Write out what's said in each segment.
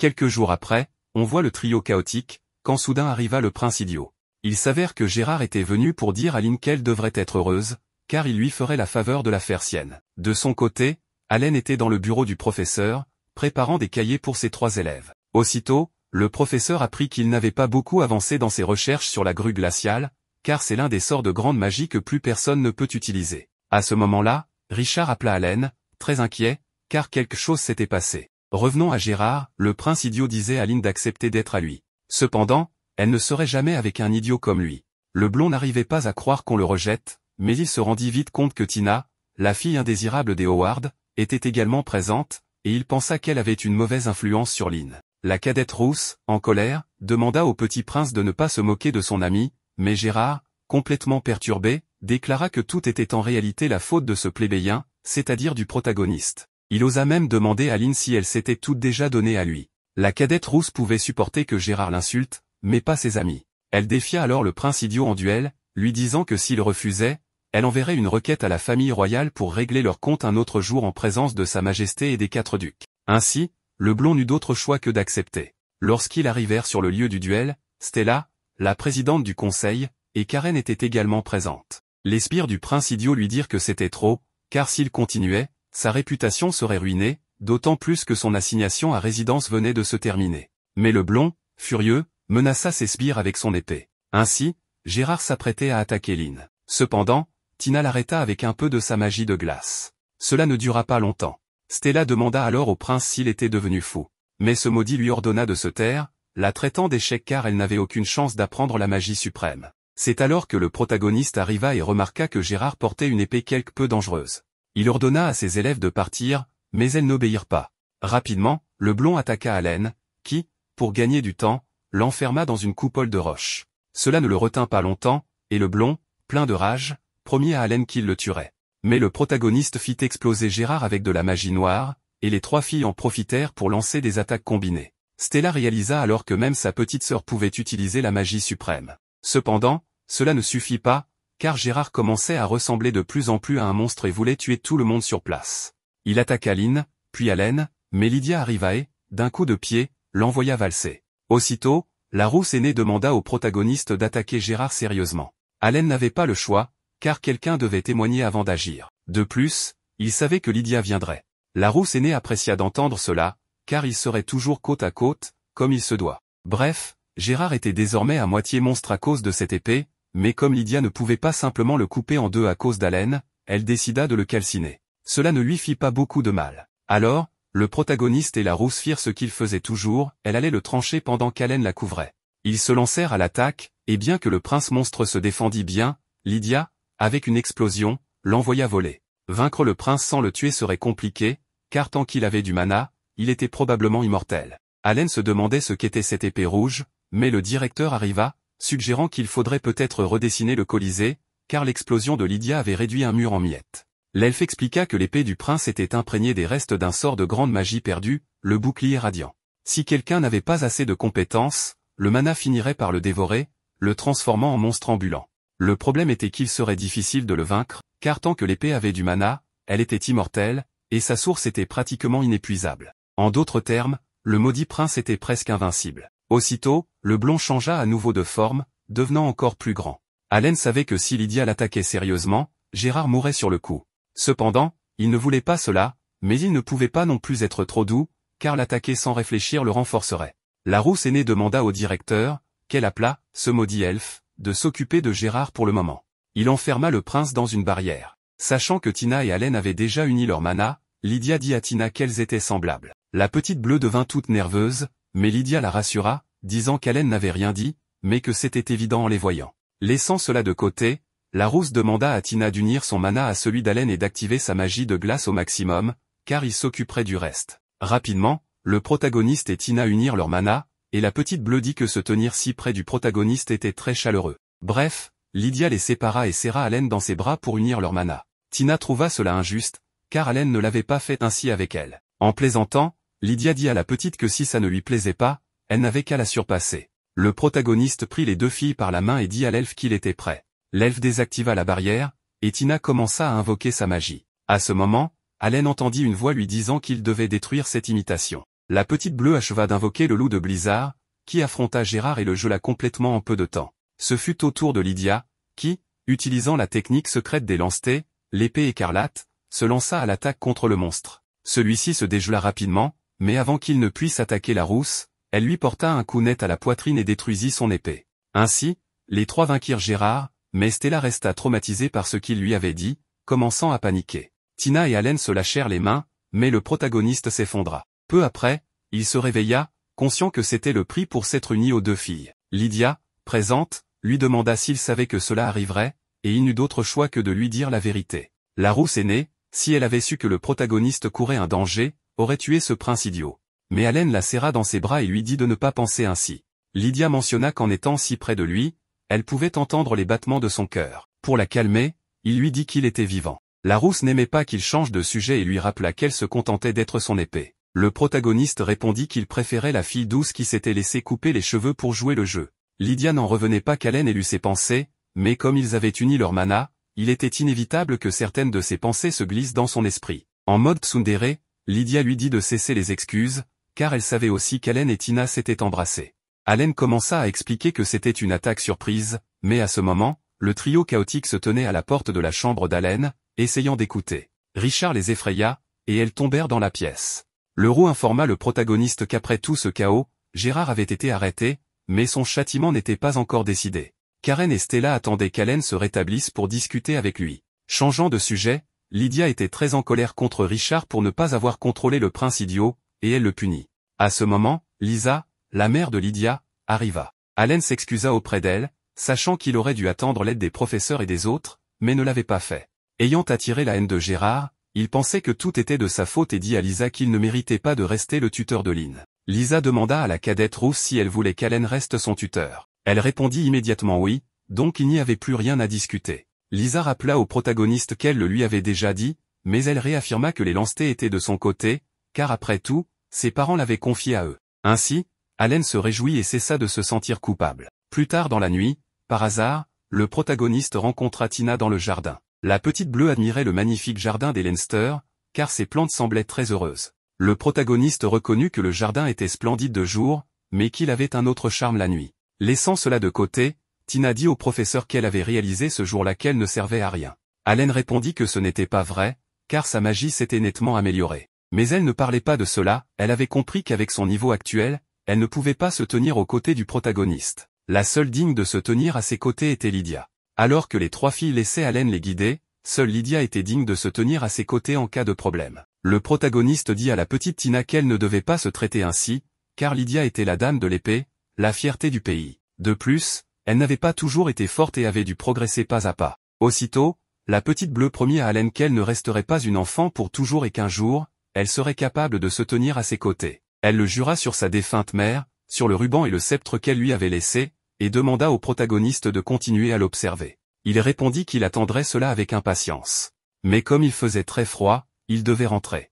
Quelques jours après, on voit le trio chaotique, quand soudain arriva le prince idiot. Il s'avère que Gérard était venu pour dire à Lynn qu'elle devrait être heureuse, car il lui ferait la faveur de la faire sienne. De son côté, Allen était dans le bureau du professeur, préparant des cahiers pour ses 3 élèves. Aussitôt, le professeur apprit qu'il n'avait pas beaucoup avancé dans ses recherches sur la grue glaciale, car c'est l'un des sorts de grande magie que plus personne ne peut utiliser. À ce moment-là, Richard appela Allen, très inquiet, car quelque chose s'était passé. Revenons à Gérard, le prince idiot disait à Lynn d'accepter d'être à lui. Cependant, elle ne serait jamais avec un idiot comme lui. Le blond n'arrivait pas à croire qu'on le rejette, mais il se rendit vite compte que Tina, la fille indésirable des Howard, était également présente, et il pensa qu'elle avait une mauvaise influence sur Lynn. La cadette rousse, en colère, demanda au petit prince de ne pas se moquer de son ami, mais Gérard, complètement perturbé, déclara que tout était en réalité la faute de ce plébéien, c'est-à-dire du protagoniste. Il osa même demander à Lynn si elle s'était toute déjà donnée à lui. La cadette rousse pouvait supporter que Gérard l'insulte, mais pas ses amis. Elle défia alors le prince idiot en duel, lui disant que s'il refusait, elle enverrait une requête à la famille royale pour régler leur compte un autre jour en présence de sa majesté et des 4 ducs. Ainsi, le blond n'eut d'autre choix que d'accepter. Lorsqu'ils arrivèrent sur le lieu du duel, Stella, la présidente du conseil, et Karen étaient également présentes. Les sbires du prince idiot lui dirent que c'était trop, car s'il continuait, sa réputation serait ruinée, d'autant plus que son assignation à résidence venait de se terminer. Mais le blond, furieux, menaça ses sbires avec son épée. Ainsi, Gérard s'apprêtait à attaquer Lynn. Cependant, Tina l'arrêta avec un peu de sa magie de glace. Cela ne dura pas longtemps. Stella demanda alors au prince s'il était devenu fou. Mais ce maudit lui ordonna de se taire, la traitant d'échec car elle n'avait aucune chance d'apprendre la magie suprême. C'est alors que le protagoniste arriva et remarqua que Gérard portait une épée quelque peu dangereuse. Il ordonna à ses élèves de partir, mais elles n'obéirent pas. Rapidement, le blond attaqua Allen, qui, pour gagner du temps, l'enferma dans une coupole de roche. Cela ne le retint pas longtemps, et le blond, plein de rage, promit à Allen qu'il le tuerait. Mais le protagoniste fit exploser Gérard avec de la magie noire, et les 3 filles en profitèrent pour lancer des attaques combinées. Stella réalisa alors que même sa petite sœur pouvait utiliser la magie suprême. Cependant, cela ne suffit pas, car Gérard commençait à ressembler de plus en plus à un monstre et voulait tuer tout le monde sur place. Il attaqua Lynn, puis Allen, mais Lydia arriva et, d'un coup de pied, l'envoya valser. Aussitôt, la rousse aînée demanda au protagoniste d'attaquer Gérard sérieusement. Allen n'avait pas le choix, car quelqu'un devait témoigner avant d'agir. De plus, il savait que Lydia viendrait. La rousse aînée apprécia d'entendre cela, car ils seraient toujours côte à côte, comme il se doit. Bref, Gérard était désormais à moitié monstre à cause de cette épée, mais comme Lydia ne pouvait pas simplement le couper en 2 à cause d'Allen, elle décida de le calciner. Cela ne lui fit pas beaucoup de mal. Alors, le protagoniste et la rousse firent ce qu'ils faisaient toujours, elle allait le trancher pendant qu'Allen la couvrait. Ils se lancèrent à l'attaque, et bien que le prince monstre se défendit bien, Lydia, avec une explosion, l'envoya voler. Vaincre le prince sans le tuer serait compliqué, car tant qu'il avait du mana, il était probablement immortel. Allen se demandait ce qu'était cette épée rouge, mais le directeur arriva, suggérant qu'il faudrait peut-être redessiner le Colisée, car l'explosion de Lydia avait réduit un mur en miettes. L'elfe expliqua que l'épée du prince était imprégnée des restes d'un sort de grande magie perdu, le bouclier radiant. Si quelqu'un n'avait pas assez de compétences, le mana finirait par le dévorer, le transformant en monstre ambulant. Le problème était qu'il serait difficile de le vaincre, car tant que l'épée avait du mana, elle était immortelle, et sa source était pratiquement inépuisable. En d'autres termes, le maudit prince était presque invincible. Aussitôt, le blond changea à nouveau de forme, devenant encore plus grand. Allen savait que si Lydia l'attaquait sérieusement, Gérard mourrait sur le coup. Cependant, il ne voulait pas cela, mais il ne pouvait pas non plus être trop doux, car l'attaquer sans réfléchir le renforcerait. La rousse aînée demanda au directeur, qu'elle appela, ce maudit elfe, de s'occuper de Gérard pour le moment. Il enferma le prince dans une barrière. Sachant que Tina et Allen avaient déjà uni leur mana, Lydia dit à Tina qu'elles étaient semblables. La petite bleue devint toute nerveuse, mais Lydia la rassura, disant qu'Allen n'avait rien dit, mais que c'était évident en les voyant. Laissant cela de côté, la rousse demanda à Tina d'unir son mana à celui d'Allen et d'activer sa magie de glace au maximum, car il s'occuperait du reste. Rapidement, le protagoniste et Tina unirent leur mana, et la petite bleue dit que se tenir si près du protagoniste était très chaleureux. Bref, Lydia les sépara et serra Allen dans ses bras pour unir leur mana. Tina trouva cela injuste, car Allen ne l'avait pas fait ainsi avec elle. En plaisantant, Lydia dit à la petite que si ça ne lui plaisait pas, elle n'avait qu'à la surpasser. Le protagoniste prit les 2 filles par la main et dit à l'elfe qu'il était prêt. L'elfe désactiva la barrière, et Tina commença à invoquer sa magie. À ce moment, Allen entendit une voix lui disant qu'il devait détruire cette imitation. La petite bleue acheva d'invoquer le loup de Blizzard, qui affronta Gérard et le gela complètement en peu de temps. Ce fut au tour de Lydia, qui, utilisant la technique secrète des lance-t, l'épée écarlate, se lança à l'attaque contre le monstre. Celui-ci se dégela rapidement, mais avant qu'il ne puisse attaquer la rousse, elle lui porta un coup net à la poitrine et détruisit son épée. Ainsi, les trois vainquirent Gérard, mais Stella resta traumatisée par ce qu'il lui avait dit, commençant à paniquer. Tina et Allen se lâchèrent les mains, mais le protagoniste s'effondra. Peu après, il se réveilla, conscient que c'était le prix pour s'être uni aux deux filles. Lydia, présente, lui demanda s'il savait que cela arriverait, et il n'eut d'autre choix que de lui dire la vérité. La rousse aînée, si elle avait su que le protagoniste courait un danger, aurait tué ce prince idiot. Mais Allen la serra dans ses bras et lui dit de ne pas penser ainsi. Lydia mentionna qu'en étant si près de lui, elle pouvait entendre les battements de son cœur. Pour la calmer, il lui dit qu'il était vivant. La rousse n'aimait pas qu'il change de sujet et lui rappela qu'elle se contentait d'être son épée. Le protagoniste répondit qu'il préférait la fille douce qui s'était laissé couper les cheveux pour jouer le jeu. Lydia n'en revenait pas qu'Allen ait lu ses pensées, mais comme ils avaient uni leur mana, il était inévitable que certaines de ses pensées se glissent dans son esprit. En mode tsundere, Lydia lui dit de cesser les excuses, car elle savait aussi qu'Allen et Tina s'étaient embrassés. Allen commença à expliquer que c'était une attaque surprise, mais à ce moment, le trio chaotique se tenait à la porte de la chambre d'Allen, essayant d'écouter. Richard les effraya, et elles tombèrent dans la pièce. Le roux informa le protagoniste qu'après tout ce chaos, Gérard avait été arrêté, mais son châtiment n'était pas encore décidé. Karen et Stella attendaient qu'Allen se rétablisse pour discuter avec lui. Changeant de sujet, Lydia était très en colère contre Richard pour ne pas avoir contrôlé le prince idiot, et elle le punit. À ce moment, Lisa, la mère de Lydia, arriva. Allen s'excusa auprès d'elle, sachant qu'il aurait dû attendre l'aide des professeurs et des autres, mais ne l'avait pas fait. Ayant attiré la haine de Gérard, il pensait que tout était de sa faute et dit à Lisa qu'il ne méritait pas de rester le tuteur de Lynn. Lisa demanda à la cadette rousse si elle voulait qu'Allen reste son tuteur. Elle répondit immédiatement oui, donc il n'y avait plus rien à discuter. Lisa rappela au protagoniste qu'elle le lui avait déjà dit, mais elle réaffirma que les lance-t étaient de son côté, car après tout, ses parents l'avaient confié à eux. Ainsi, Allen se réjouit et cessa de se sentir coupable. Plus tard dans la nuit, par hasard, le protagoniste rencontra Tina dans le jardin. La petite bleue admirait le magnifique jardin des Leinster, car ses plantes semblaient très heureuses. Le protagoniste reconnut que le jardin était splendide de jour, mais qu'il avait un autre charme la nuit. Laissant cela de côté, Tina dit au professeur qu'elle avait réalisé ce jour-là qu'elle ne servait à rien. Allen répondit que ce n'était pas vrai, car sa magie s'était nettement améliorée. Mais elle ne parlait pas de cela, elle avait compris qu'avec son niveau actuel, elle ne pouvait pas se tenir aux côtés du protagoniste. La seule digne de se tenir à ses côtés était Lydia. Alors que les trois filles laissaient Allen les guider, seule Lydia était digne de se tenir à ses côtés en cas de problème. Le protagoniste dit à la petite Tina qu'elle ne devait pas se traiter ainsi, car Lydia était la dame de l'épée, la fierté du pays. De plus, elle n'avait pas toujours été forte et avait dû progresser pas à pas. Aussitôt, la petite bleue promit à Allen qu'elle ne resterait pas une enfant pour toujours et qu'un jour, elle serait capable de se tenir à ses côtés. Elle le jura sur sa défunte mère, sur le ruban et le sceptre qu'elle lui avait laissé, et demanda au protagoniste de continuer à l'observer. Il répondit qu'il attendrait cela avec impatience. Mais comme il faisait très froid, il devait rentrer.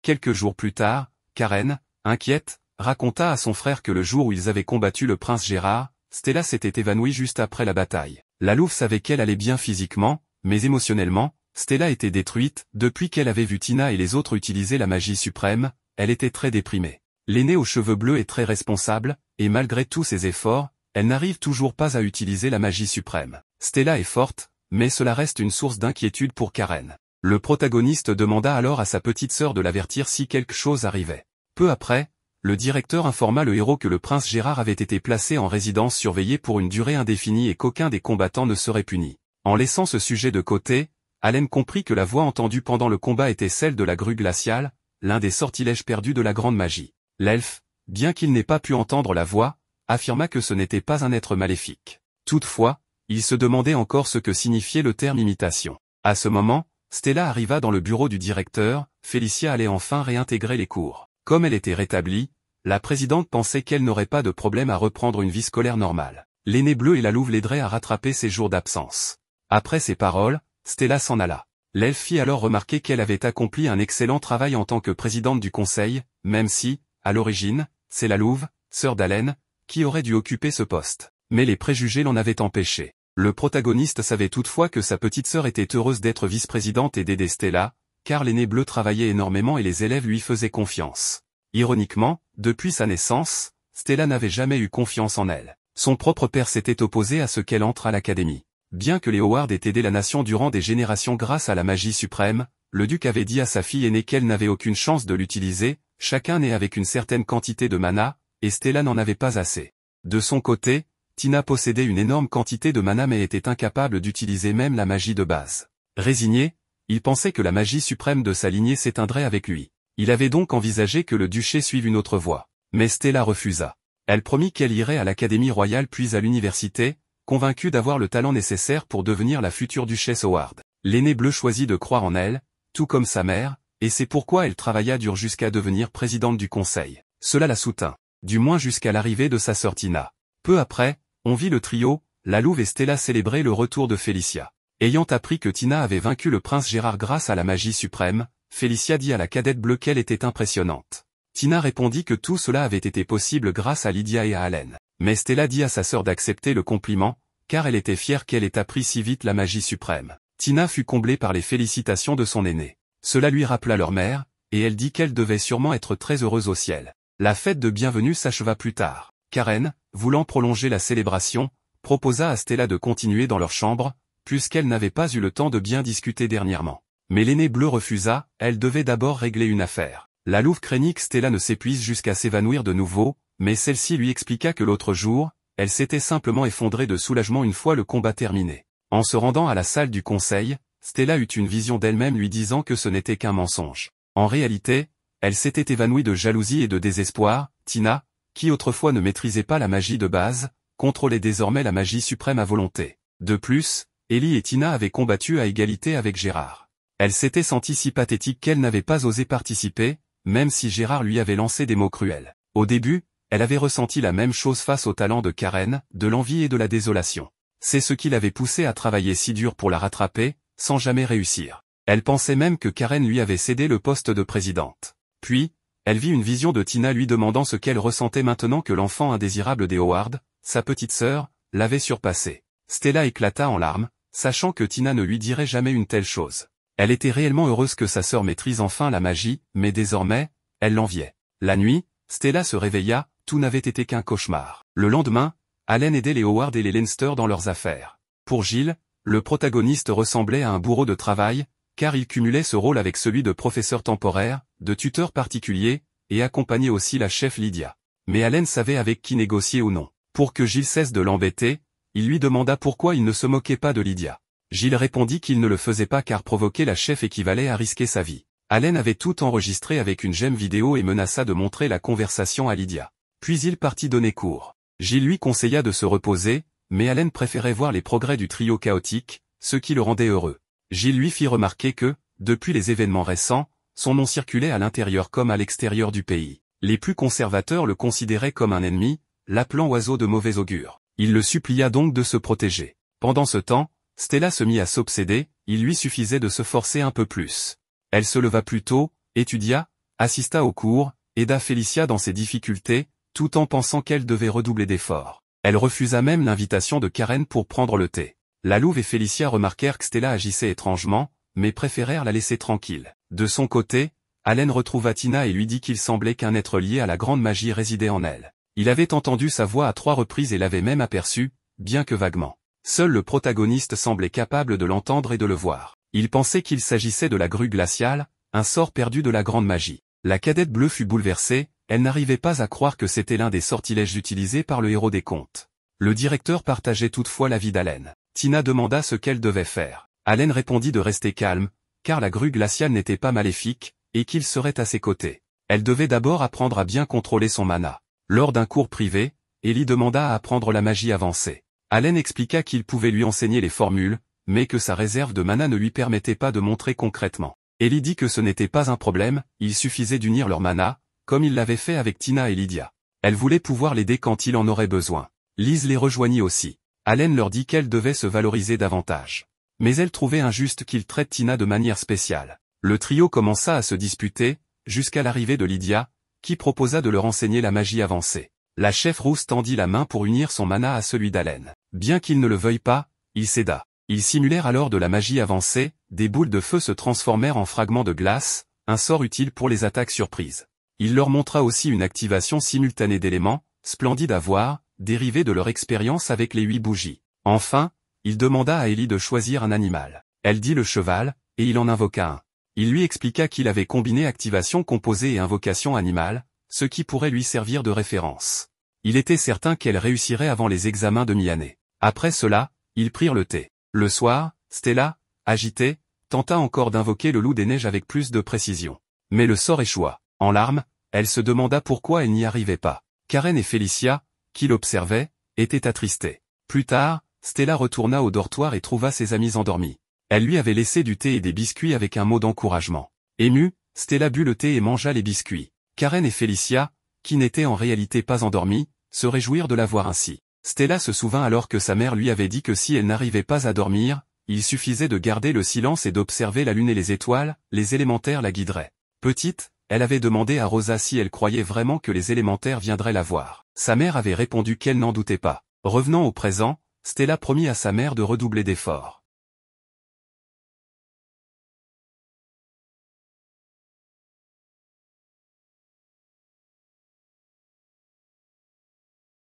Quelques jours plus tard, Karen, inquiète, raconta à son frère que le jour où ils avaient combattu le prince Gérard, Stella s'était évanouie juste après la bataille. La louve savait qu'elle allait bien physiquement, mais émotionnellement, Stella était détruite. Depuis qu'elle avait vu Tina et les autres utiliser la magie suprême, elle était très déprimée. L'aînée aux cheveux bleus est très responsable, et malgré tous ses efforts, elle n'arrive toujours pas à utiliser la magie suprême. Stella est forte, mais cela reste une source d'inquiétude pour Karen. Le protagoniste demanda alors à sa petite sœur de l'avertir si quelque chose arrivait. Peu après, le directeur informa le héros que le prince Gérard avait été placé en résidence surveillée pour une durée indéfinie et qu'aucun des combattants ne serait puni. En laissant ce sujet de côté, Allen comprit que la voix entendue pendant le combat était celle de la grue glaciale, l'un des sortilèges perdus de la grande magie. L'elfe, bien qu'il n'ait pas pu entendre la voix, affirma que ce n'était pas un être maléfique. Toutefois, il se demandait encore ce que signifiait le terme imitation. À ce moment, Stella arriva dans le bureau du directeur, Félicia allait enfin réintégrer les cours. Comme elle était rétablie, la présidente pensait qu'elle n'aurait pas de problème à reprendre une vie scolaire normale. L'aîné bleu et la louve l'aideraient à rattraper ses jours d'absence. Après ces paroles, Stella s'en alla. L'elfe fit alors remarquer qu'elle avait accompli un excellent travail en tant que présidente du conseil, même si, à l'origine, c'est la louve, sœur d'Allen, qui aurait dû occuper ce poste. Mais les préjugés l'en avaient empêché. Le protagoniste savait toutefois que sa petite sœur était heureuse d'être vice-présidente et d'aider Stella, car l'aîné bleu travaillait énormément et les élèves lui faisaient confiance. Ironiquement, depuis sa naissance, Stella n'avait jamais eu confiance en elle. Son propre père s'était opposé à ce qu'elle entre à l'académie. Bien que les Howard aient aidé la nation durant des générations grâce à la magie suprême, le duc avait dit à sa fille aînée qu'elle n'avait aucune chance de l'utiliser, chacun né avec une certaine quantité de mana, et Stella n'en avait pas assez. De son côté, Tina possédait une énorme quantité de mana mais était incapable d'utiliser même la magie de base. Résigné, il pensait que la magie suprême de sa lignée s'éteindrait avec lui. Il avait donc envisagé que le duché suive une autre voie. Mais Stella refusa. Elle promit qu'elle irait à l'académie royale puis à l'université, convaincue d'avoir le talent nécessaire pour devenir la future duchesse Howard. L'aînée bleue choisit de croire en elle, tout comme sa mère, et c'est pourquoi elle travailla dur jusqu'à devenir présidente du conseil. Cela la soutint, du moins jusqu'à l'arrivée de sa sœur Tina. Peu après, on vit le trio, la Louve et Stella célébrer le retour de Félicia. Ayant appris que Tina avait vaincu le prince Gérard grâce à la magie suprême, Félicia dit à la cadette bleue qu'elle était impressionnante. Tina répondit que tout cela avait été possible grâce à Lydia et à Allen. Mais Stella dit à sa sœur d'accepter le compliment, car elle était fière qu'elle ait appris si vite la magie suprême. Tina fut comblée par les félicitations de son aînée. Cela lui rappela leur mère, et elle dit qu'elle devait sûrement être très heureuse au ciel. La fête de bienvenue s'acheva plus tard. Karen, voulant prolonger la célébration, proposa à Stella de continuer dans leur chambre, puisqu'elle n'avait pas eu le temps de bien discuter dernièrement. Mais l'aînée bleue refusa, elle devait d'abord régler une affaire. La Louve craignit que Stella ne s'épuise jusqu'à s'évanouir de nouveau, mais celle-ci lui expliqua que l'autre jour, elle s'était simplement effondrée de soulagement une fois le combat terminé. En se rendant à la salle du conseil, Stella eut une vision d'elle-même lui disant que ce n'était qu'un mensonge. En réalité, elle s'était évanouie de jalousie et de désespoir. Tina, qui autrefois ne maîtrisait pas la magie de base, contrôlait désormais la magie suprême à volonté. De plus, Ellie et Tina avaient combattu à égalité avec Gérard. Elle s'était sentie si pathétique qu'elle n'avait pas osé participer, même si Gérard lui avait lancé des mots cruels. Au début, elle avait ressenti la même chose face au talent de Karen, de l'envie et de la désolation. C'est ce qui l'avait poussée à travailler si dur pour la rattraper, sans jamais réussir. Elle pensait même que Karen lui avait cédé le poste de présidente. Puis, elle vit une vision de Tina lui demandant ce qu'elle ressentait maintenant que l'enfant indésirable des Howard, sa petite sœur, l'avait surpassée. Stella éclata en larmes, sachant que Tina ne lui dirait jamais une telle chose. Elle était réellement heureuse que sa sœur maîtrise enfin la magie, mais désormais, elle l'enviait. La nuit, Stella se réveilla, tout n'avait été qu'un cauchemar. Le lendemain, Allen aidait les Howard et les Leinster dans leurs affaires. Pour Gilles, le protagoniste ressemblait à un bourreau de travail, car il cumulait ce rôle avec celui de professeur temporaire, de tuteur particulier, et accompagnait aussi la chef Lydia. Mais Allen savait avec qui négocier ou non. Pour que Gilles cesse de l'embêter, il lui demanda pourquoi il ne se moquait pas de Lydia. Gilles répondit qu'il ne le faisait pas car provoquer la chef équivalait à risquer sa vie. Allen avait tout enregistré avec une gemme vidéo et menaça de montrer la conversation à Lydia. Puis il partit donner cours. Gilles lui conseilla de se reposer, mais Allen préférait voir les progrès du trio chaotique, ce qui le rendait heureux. Gilles lui fit remarquer que, depuis les événements récents, son nom circulait à l'intérieur comme à l'extérieur du pays. Les plus conservateurs le considéraient comme un ennemi, l'appelant oiseau de mauvais augure. Il le supplia donc de se protéger. Pendant ce temps, Stella se mit à s'obséder, il lui suffisait de se forcer un peu plus. Elle se leva plus tôt, étudia, assista aux cours, aida Félicia dans ses difficultés, tout en pensant qu'elle devait redoubler d'efforts. Elle refusa même l'invitation de Karen pour prendre le thé. La Louve et Félicia remarquèrent que Stella agissait étrangement, mais préférèrent la laisser tranquille. De son côté, Allen retrouva Tina et lui dit qu'il semblait qu'un être lié à la grande magie résidait en elle. Il avait entendu sa voix à 3 reprises et l'avait même aperçue, bien que vaguement. Seul le protagoniste semblait capable de l'entendre et de le voir. Il pensait qu'il s'agissait de la grue glaciale, un sort perdu de la grande magie. La cadette bleue fut bouleversée, elle n'arrivait pas à croire que c'était l'un des sortilèges utilisés par le héros des contes. Le directeur partageait toutefois l'avis d'Allen. Tina demanda ce qu'elle devait faire. Allen répondit de rester calme, car la grue glaciale n'était pas maléfique, et qu'il serait à ses côtés. Elle devait d'abord apprendre à bien contrôler son mana. Lors d'un cours privé, Ellie demanda à apprendre la magie avancée. Allen expliqua qu'il pouvait lui enseigner les formules, mais que sa réserve de mana ne lui permettait pas de montrer concrètement. Ellie dit que ce n'était pas un problème, il suffisait d'unir leur mana, comme il l'avait fait avec Tina et Lydia. Elle voulait pouvoir l'aider quand il en aurait besoin. Liz les rejoignit aussi. Allen leur dit qu'elle devait se valoriser davantage. Mais elle trouvait injuste qu'il traite Tina de manière spéciale. Le trio commença à se disputer, jusqu'à l'arrivée de Lydia, qui proposa de leur enseigner la magie avancée. La chef rousse tendit la main pour unir son mana à celui d'Allen. Bien qu'il ne le veuille pas, il céda. Ils simulèrent alors de la magie avancée, des boules de feu se transformèrent en fragments de glace, un sort utile pour les attaques surprises. Il leur montra aussi une activation simultanée d'éléments, splendide à voir, dérivés de leur expérience avec les 8 bougies. Enfin, il demanda à Ellie de choisir un animal. Elle dit le cheval, et il en invoqua un. Il lui expliqua qu'il avait combiné activation composée et invocation animale, ce qui pourrait lui servir de référence. Il était certain qu'elle réussirait avant les examens de mi-année. Après cela, ils prirent le thé. Le soir, Stella, agitée, tenta encore d'invoquer le loup des neiges avec plus de précision. Mais le sort échoua. En larmes, elle se demanda pourquoi elle n'y arrivait pas. Karen et Felicia, qui l'observaient, étaient attristées. Plus tard, Stella retourna au dortoir et trouva ses amis endormis. Elle lui avait laissé du thé et des biscuits avec un mot d'encouragement. Émue, Stella but le thé et mangea les biscuits. Karen et Felicia, qui n'étaient en réalité pas endormies, se réjouirent de la voir ainsi. Stella se souvint alors que sa mère lui avait dit que si elle n'arrivait pas à dormir, il suffisait de garder le silence et d'observer la lune et les étoiles, les élémentaires la guideraient. Petite, elle avait demandé à Rosa si elle croyait vraiment que les élémentaires viendraient la voir. Sa mère avait répondu qu'elle n'en doutait pas. Revenant au présent, Stella promit à sa mère de redoubler d'efforts.